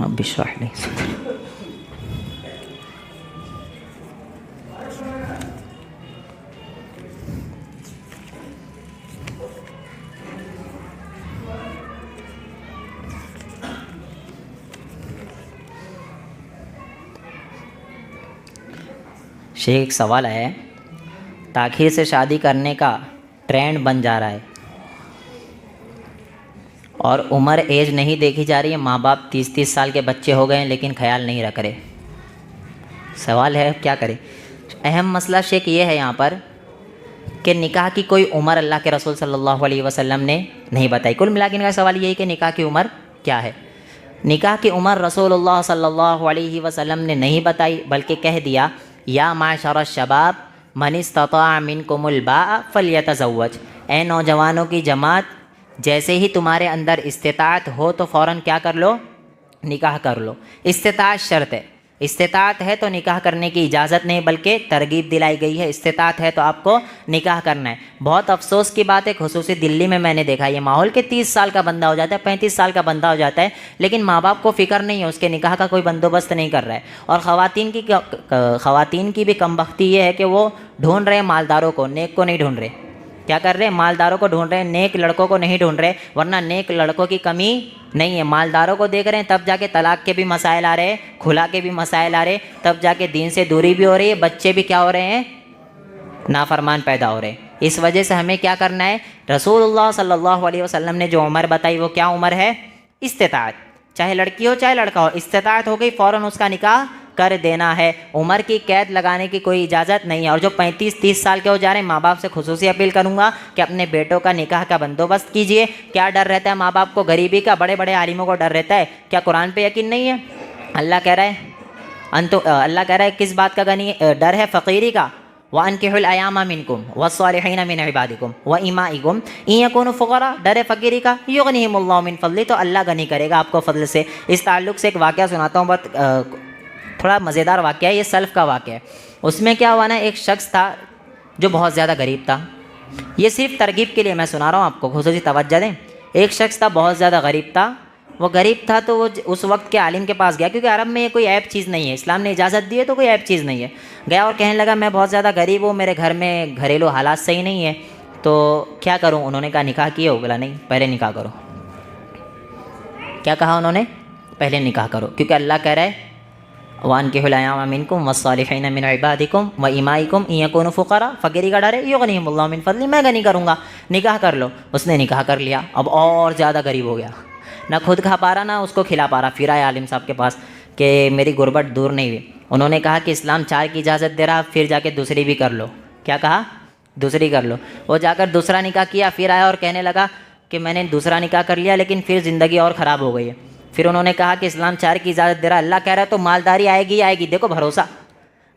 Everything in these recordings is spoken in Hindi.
रब्बि इश्रह ली सदरी। शेख सवाल है, ताख़ीर से शादी करने का ट्रेंड बन जा रहा है और उम्र एज नहीं देखी जा रही है। माँ बाप 30-30 साल के बच्चे हो गए हैं लेकिन ख्याल नहीं रख रहे। सवाल है क्या करें। अहम मसला शेख ये है यहाँ पर कि निकाह की कोई उम्र अल्लाह के रसूल सल्लल्लाहु अलैहि वसल्लम ने नहीं बताई। कुल मिला के इनका सवाल ये है कि निकाह की उम्र क्या है। निकाह की उम्र रसूलुल्लाह सल्लल्लाहु अलैहि वसल्लम ने नहीं बताई, बल्कि कह दिया या माशर शबाब मन इस्तता मिनकुमुल बाअ फल्यतज़व्वज। ए नौजवानों की जमात, जैसे ही तुम्हारे अंदर इस्तिताअत हो तो फ़ौरन क्या कर लो, निकाह कर लो। इस्तिताअत शर्त है, इस्तिताअत है तो निकाह करने की इजाज़त नहीं, बल्कि तरगीब दिलाई गई है। इस्तिताअत है तो आपको निकाह करना है। बहुत अफसोस की बात है, खुसूसी दिल्ली में मैंने देखा ये माहौल के 30 साल का बंदा हो जाता है, 35 साल का बंदा हो जाता है, लेकिन माँ बाप को फ़िक्र नहीं है, उसके निकाह का कोई बंदोबस्त नहीं कर रहा है। और ख़वातीन की भी कमबख्ती ये है कि वो ढूंढ रहे हैं मालदारों को, नेक को नहीं ढूंढ रहे। क्या कर रहे हैं, मालदारों को ढूंढ रहे हैं, नेक लड़कों को नहीं ढूंढ रहे। वरना नेक लड़कों की कमी नहीं है, मालदारों को देख रहे हैं, तब जाके तलाक के भी मसाइल आ रहे हैं, खुला के भी मसाइल आ रहे हैं, तब जाके दीन से दूरी भी हो रही है, बच्चे भी क्या हो रहे हैं, नाफरमान पैदा हो रहे हैं। इस वजह से हमें क्या करना है, रसूलुल्लाह सल्लल्लाहु अलैहि वसल्लम ने जो उम्र बताई वो क्या उम्र है, इस्तिताअत। चाहे लड़की हो चाहे लड़का हो, इस्तिताअत हो गई फ़ौरन उसका निकाह कर देना है। उम्र की कैद लगाने की कोई इजाज़त नहीं है। और जो 35-30 साल के हो जा रहे हैं, माँ बाप से खुसूसी अपील करूँगा कि अपने बेटों का निकाह का बंदोबस्त कीजिए। क्या डर रहता है माँ बाप को, गरीबी का, बड़े बड़े आलिमों को डर रहता है, क्या कुरान पे यकीन नहीं है। अल्लाह कह रहा है अल्लाह कह रहा है किस बात का डर है, फ़कीरी का। व अनकिहुल अयामा मिनकुम वस्सालिहीन मिन इबादिकुम व इमाइकुम इन यकूनु फुक़रा। डर है फ़कीरी का, युग़निहिमुल्लाहु मिन फ़ज़लिही, तो अल्लाह गनी करेगा आपको फ़ज़ल से। इस ताल्लुक़ से एक वाक़या सुनाता हूँ, बहुत थोड़ा मज़ेदार वाक़या है, ये सल्फ़ का वाक़या है। उसमें क्या हुआ ना, एक शख्स था जो बहुत ज़्यादा गरीब था। ये सिर्फ तरगीब के लिए मैं सुना रहा हूँ आपको, खुसूसी तवज्जो दें। एक शख्स था बहुत ज़्यादा गरीब था। वो गरीब था तो वो उस वक्त के आलिम के पास गया, क्योंकि अरब में ये कोई ऐप चीज़ नहीं है, इस्लाम ने इजाज़त दी है तो कोई ऐप चीज़ नहीं है। गया और कहने लगा मैं बहुत ज़्यादा गरीब हूँ, मेरे घर में घरेलू हालात सही नहीं है, तो क्या करूँ। उन्होंने कहा निकाह किए हो। बोला नहीं, पहले निकाह करो। क्या कहा उन्होंने, पहले निकाह करो, क्योंकि अल्लाह कह रहा है वानकिहुल अयामा मिनकुम वस्सालिहीन मिन इबादिकुम व इमाइकुम इन यकूनु फुक़रा। फ़कीरी का डर है, युग़निहिमुल्लाहु मिन फ़ज़लिही, मैं गनी करूँगा, निकाह कर लो। उसने निकाह कर लिया, अब और ज़्यादा गरीब हो गया, ना खुद खा पा रहा ना उसको खिला पा रहा। फिर आया आलिम साहब के पास कि मेरी गुर्बत दूर नहीं हुई। उन्होंने कहा कि इस्लाम 4 की इजाज़त दे रहा, फिर जाके दूसरी भी कर लो। क्या कहा, दूसरी कर लो। वो जाकर दूसरा निकाह किया, फिर आया और कहने लगा कि मैंने दूसरा निकाह कर लिया लेकिन फिर ज़िंदगी और ख़राब हो गई है। फिर उन्होंने कहा कि इस्लाम 4 की इजाज़त दे रहा, अल्लाह कह रहा है तो मालदारी आएगी आएगी। देखो भरोसा,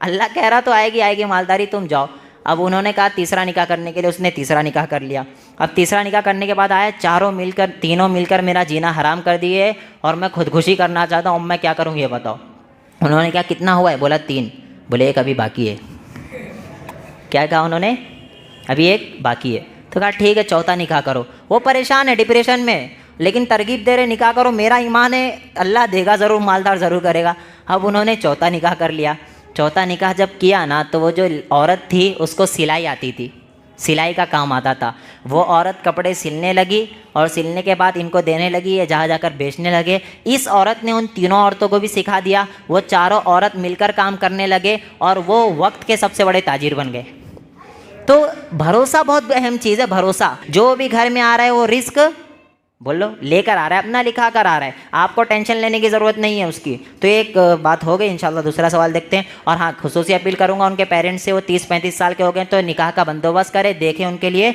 अल्लाह कह रहा तो आएगी आएगी मालदारी, तुम जाओ। अब उन्होंने कहा तीसरा निकाह करने के लिए, उसने तीसरा निकाह कर लिया। अब तीसरा निकाह करने के बाद आया तीनों मिलकर मेरा जीना हराम कर दिए और मैं खुदकुशी करना चाहता हूँ, मैं क्या करूँ ये बताओ। उन्होंने कहा कितना हुआ है, बोला 3। बोले एक अभी बाकी है। क्या कहा उन्होंने, अभी एक बाकी है। तो कहा ठीक है चौथा निकाह करो। वो परेशान है, डिप्रेशन में, लेकिन तरगीब दे रहे निकाह करो, मेरा ईमान है अल्लाह देगा ज़रूर, मालदार ज़रूर करेगा। अब उन्होंने चौथा निकाह कर लिया। चौथा निकाह जब किया ना, तो वो जो औरत थी उसको सिलाई आती थी, सिलाई का काम आता था। वो औरत कपड़े सिलने लगी और सिलने के बाद इनको देने लगी, ये जहाँ जाकर बेचने लगे। इस औरत ने उन तीनों औरतों को भी सिखा दिया। वो चारों औरत मिलकर काम करने लगे और वो वक्त के सबसे बड़े ताजिर बन गए। तो भरोसा बहुत अहम चीज़ है। भरोसा, जो भी घर में आ रहा है वो रिस्क बोलो लेकर आ रहा है, अपना लिखा कर आ रहा है, आपको टेंशन लेने की ज़रूरत नहीं है उसकी। तो एक बात हो गई। इंशाल्लाह दूसरा सवाल देखते हैं। और हाँ, खुसूसी अपील करूँगा उनके पेरेंट्स से, वो 30-35 साल के हो गए तो निकाह का बंदोबस्त करें, देखें उनके लिए